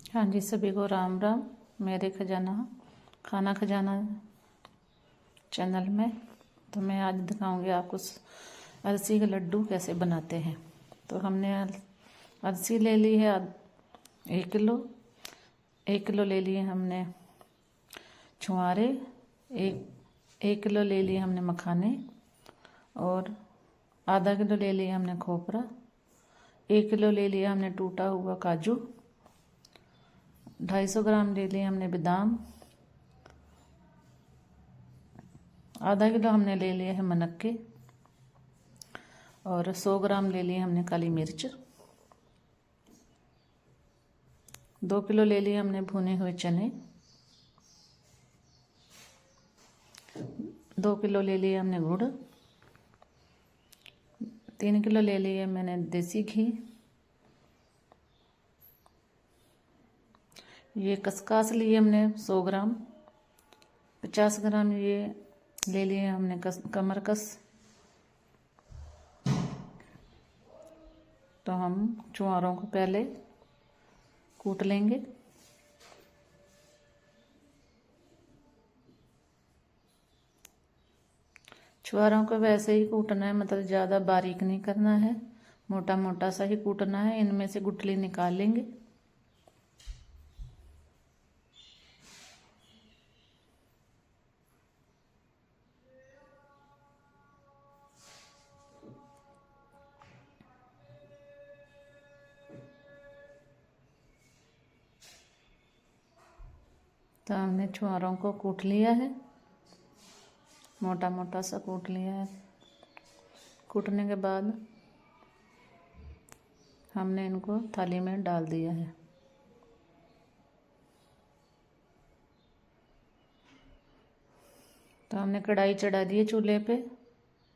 हाँ जी, सभी को राम राम। मेरे खाना खजाना चैनल में तो मैं आज दिखाऊंगी आपको अलसी के लड्डू कैसे बनाते हैं। तो हमने अलसी ले ली है 1 किलो। 1 किलो ले लिए हमने छुहारे। एक किलो ले लिए हमने मखाने और आधा किलो ले लिया हमने खोपरा। 1 किलो ले लिया हमने टूटा हुआ काजू। 250 ग्राम ले लिए हमने बादाम। आधा किलो हमने ले लिए है मनक्के और 100 ग्राम ले लिए हमने काली मिर्च। 2 किलो ले लिए हमने भुने हुए चने। 2 किलो ले लिए हमने गुड़। 3 किलो ले लिए मैंने देसी घी। ये खसखस लिए हमने 100 ग्राम। 50 ग्राम ये ले लिए हमने कमरकस। तो हम छुहारों को पहले कूट लेंगे। छुहारों को वैसे ही कूटना है, मतलब ज़्यादा बारीक नहीं करना है, मोटा मोटा सा ही कूटना है। इनमें से गुठली निकाल लेंगे। तो हमने छुहारों को कूट लिया है, मोटा मोटा सा कूट लिया है। कूटने के बाद हमने इनको थाली में डाल दिया है। तो हमने कढ़ाई चढ़ा दी है चूल्हे पे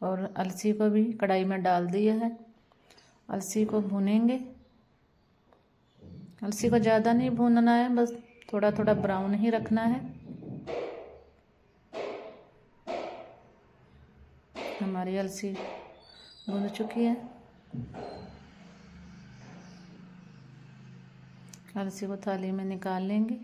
और अलसी को भी कढ़ाई में डाल दिया है। अलसी को भूनेंगे। अलसी को ज़्यादा नहीं भूनना है, बस थोड़ा थोड़ा ब्राउन ही रखना है। हमारी अलसी भून चुकी है। अलसी को थाली में निकाल लेंगे।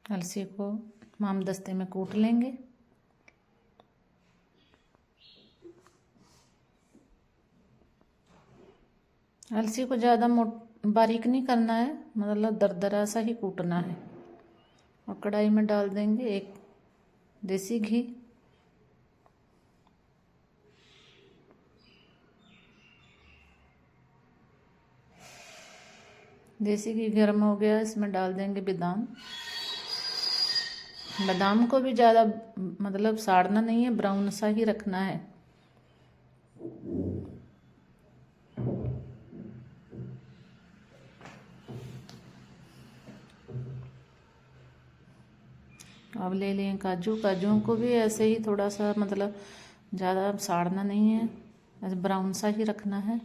अलसी को मामदस्ते में कूट लेंगे। अलसी को ज़्यादा बारीक नहीं करना है, मतलब दरदरा सा ही कूटना है। और कढ़ाई में डाल देंगे एक देसी घी। देसी घी गर्म हो गया, इसमें डाल देंगे बादाम। बादाम को भी ज़्यादा मतलब साड़ना नहीं है, ब्राउन सा ही रखना है। अब ले लिए काजू। काजुओं को भी ऐसे ही थोड़ा सा, मतलब ज़्यादा साड़ना नहीं है, ऐसे ब्राउन सा ही रखना है।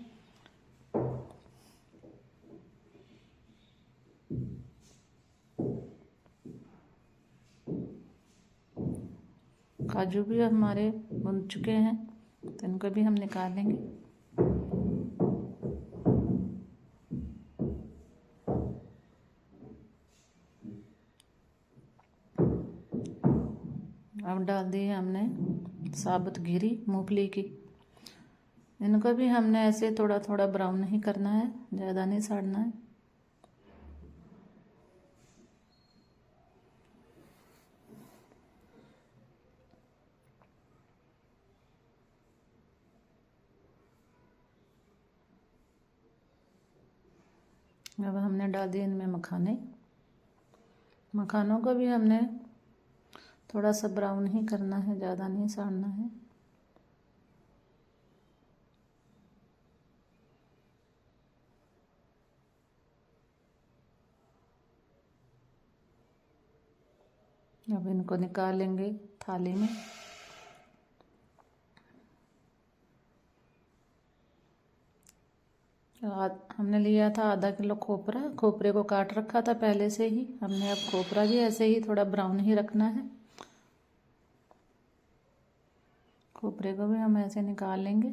काजू भी हमारे भुन चुके हैं, तो इनको भी हम निकाल लेंगे। अब डाल दी है हमने साबुत गिरी मूंगफली की। इनको भी हमने ऐसे थोड़ा थोड़ा ब्राउन ही करना है, ज़्यादा नहीं साड़ना है। अब हमने डाल दिए इनमें मखाने। मखानों को भी हमने थोड़ा सा ब्राउन ही करना है, ज़्यादा नहीं साड़ना है। अब इनको निकालेंगे थाली में। हमने लिया था आधा किलो खोपरा। खोपरे को काट रखा था पहले से ही हमने। अब खोपरा भी ऐसे ही थोड़ा ब्राउन ही रखना है। खोपरे को भी हम ऐसे निकाल लेंगे।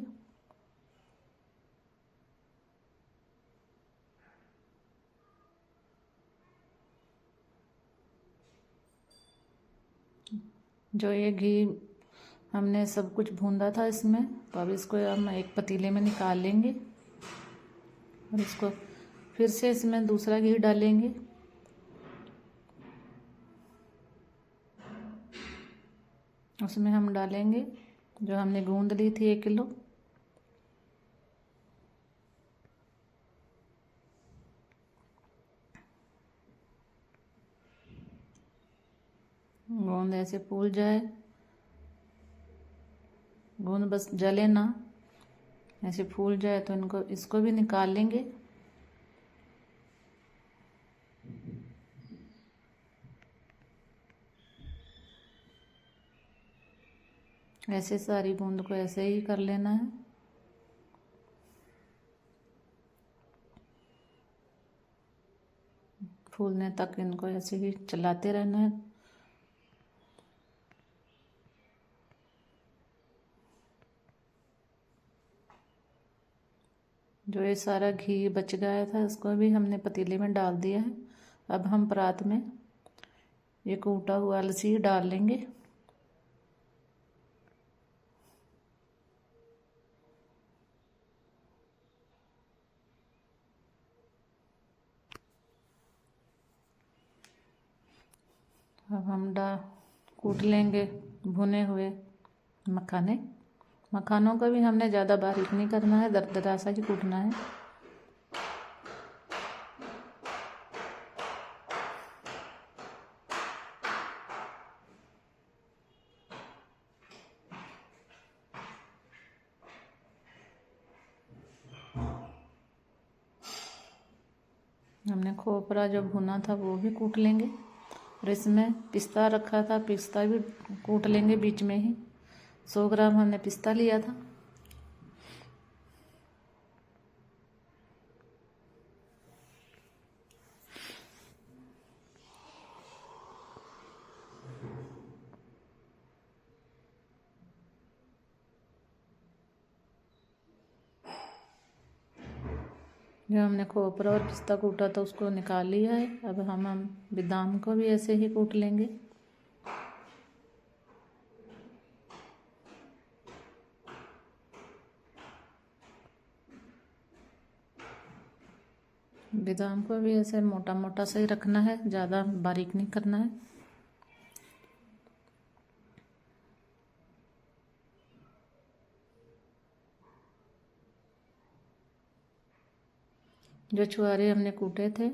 जो ये घी हमने सब कुछ भूना था इसमें, तो अब इसको हम एक पतीले में निकाल लेंगे और इसको फिर से इसमें दूसरा घी डालेंगे। उसमें हम डालेंगे जो हमने गूंद ली थी 1 किलो। गूंद ऐसे फूल जाए, गूंद बस जले ना, ऐसे फूल जाए तो इसको भी निकाल लेंगे। ऐसे सारी गूंद को ऐसे ही कर लेना है। फूलने तक इनको ऐसे ही चलाते रहना है। जो ये सारा घी बच गया था उसको भी हमने पतीले में डाल दिया है। अब हम परात में ये कूटा हुआ अलसी डाल लेंगे। अब हम कूट लेंगे भुने हुए मखाने। मखानों को भी हमने ज़्यादा बारीक नहीं करना है, दरदरा सा ही कूटना है। हमने खोपरा जो भुना था वो भी कूट लेंगे और इसमें पिस्ता रखा था, पिस्ता भी कूट लेंगे बीच में ही। 100 ग्राम हमने पिस्ता लिया था। जो हमने खोपरा और पिस्ता कूटा था उसको निकाल लिया है। अब हम बादाम को भी ऐसे ही कूट लेंगे। बादाम को भी ऐसे मोटा मोटा सा ही रखना है, ज़्यादा बारीक नहीं करना है। जो छुहारे हमने कूटे थे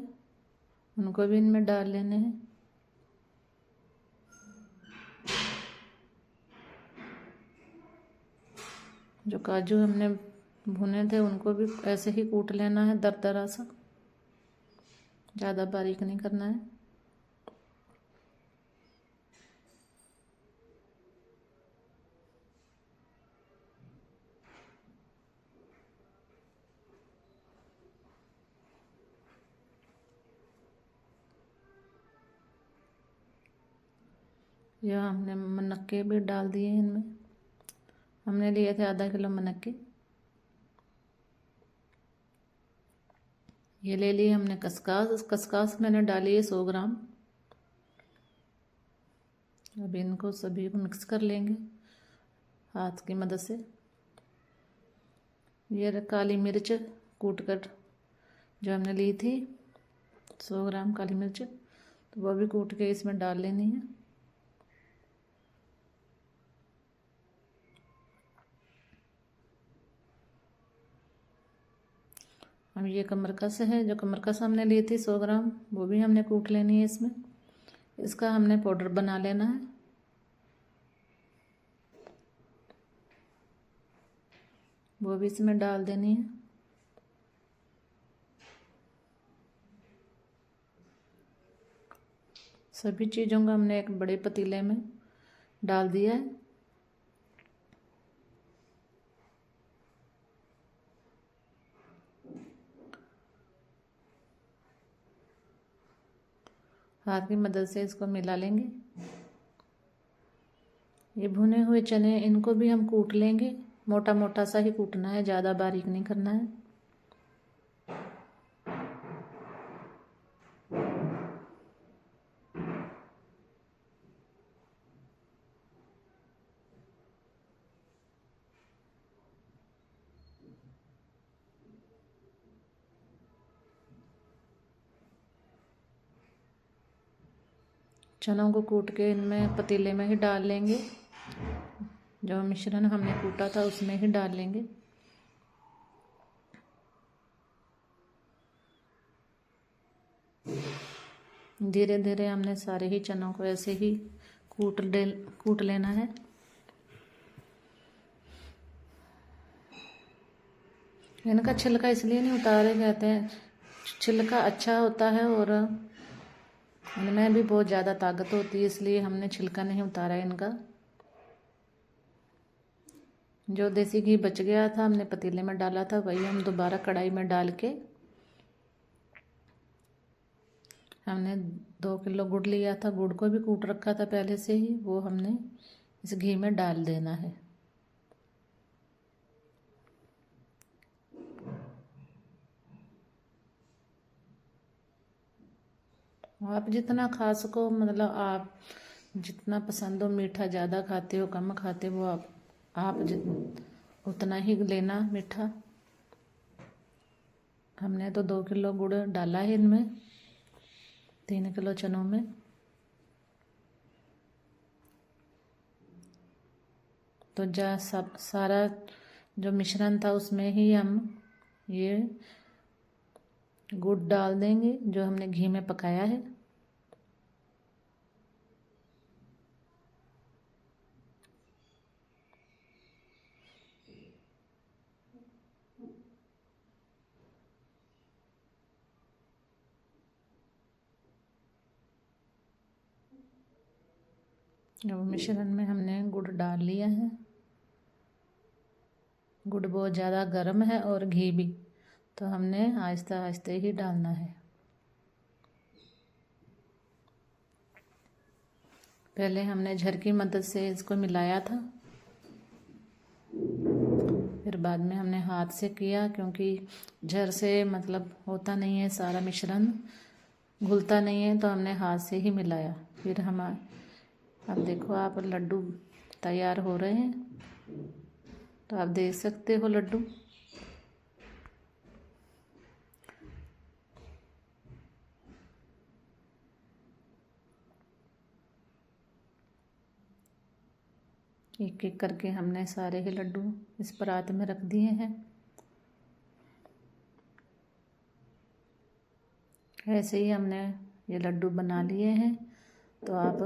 उनको भी इनमें डाल लेने हैं। जो काजू हमने भुने थे उनको भी ऐसे ही कूट लेना है, दरदरा सा, ज़्यादा बारीक नहीं करना है। यह हमने मनक्के भी डाल दिए इनमें। हमने लिए थे आधा किलो मनक्के। ये ले लिए हमने खसखस। खसखस मैंने डाली है 100 ग्राम। अब इनको सभी को मिक्स कर लेंगे हाथ की मदद से। ये काली मिर्च कूट कर जो हमने ली थी 100 ग्राम काली मिर्च, तो वो भी कूट के इसमें डाल लेनी है। अब ये कमरकस है, जो कमरकस हमने ली थी 100 ग्राम, वो भी हमने कूट लेनी है इसमें। इसका हमने पाउडर बना लेना है। वो भी इसमें डाल देनी है। सभी चीज़ों को हमने एक बड़े पतीले में डाल दिया है। हाथ की मदद से इसको मिला लेंगे। ये भुने हुए चने, इनको भी हम कूट लेंगे। मोटा मोटा सा ही कूटना है, ज़्यादा बारीक नहीं करना है। चनों को कूट के इनमें पतीले में ही डाल लेंगे। जो मिश्रण हमने कूटा था उसमें ही डाल लेंगे। धीरे धीरे हमने सारे ही चनों को ऐसे ही कूट लेना है। इनका छिलका इसलिए नहीं उतारे, कहते हैं छिलका अच्छा होता है और इनमें भी बहुत ज़्यादा ताकत होती है, इसलिए हमने छिलका नहीं उतारा इनका। जो देसी घी बच गया था हमने पतीले में डाला था, वही हम दोबारा कढ़ाई में डाल के, हमने 2 किलो गुड़ लिया था, गुड़ को भी कूट रखा था पहले से ही, वो हमने इस घी में डाल देना है। आप जितना खा सको, मतलब आप जितना पसंद हो, मीठा ज़्यादा खाते हो कम खाते हो, आप उतना ही लेना मीठा। हमने तो 2 किलो गुड़ डाला है इनमें, 3 किलो चनों में। तो सारा जो मिश्रण था उसमें ही हम ये गुड़ डाल देंगे जो हमने घी में पकाया है। अब मिश्रण में हमने गुड़ डाल लिया है। गुड़ बहुत ज़्यादा गर्म है और घी भी, तो हमने आहिस्ते आहिस्ते ही डालना है। पहले हमने झर की मदद से इसको मिलाया था, फिर बाद में हमने हाथ से किया, क्योंकि झर से मतलब होता नहीं है, सारा मिश्रण घुलता नहीं है, तो हमने हाथ से ही मिलाया। फिर अब देखो आप, लड्डू तैयार हो रहे हैं, तो आप देख सकते हो लड्डू। एक एक करके हमने सारे ही लड्डू इस परात में रख दिए हैं। ऐसे ही हमने ये लड्डू बना लिए हैं। तो आप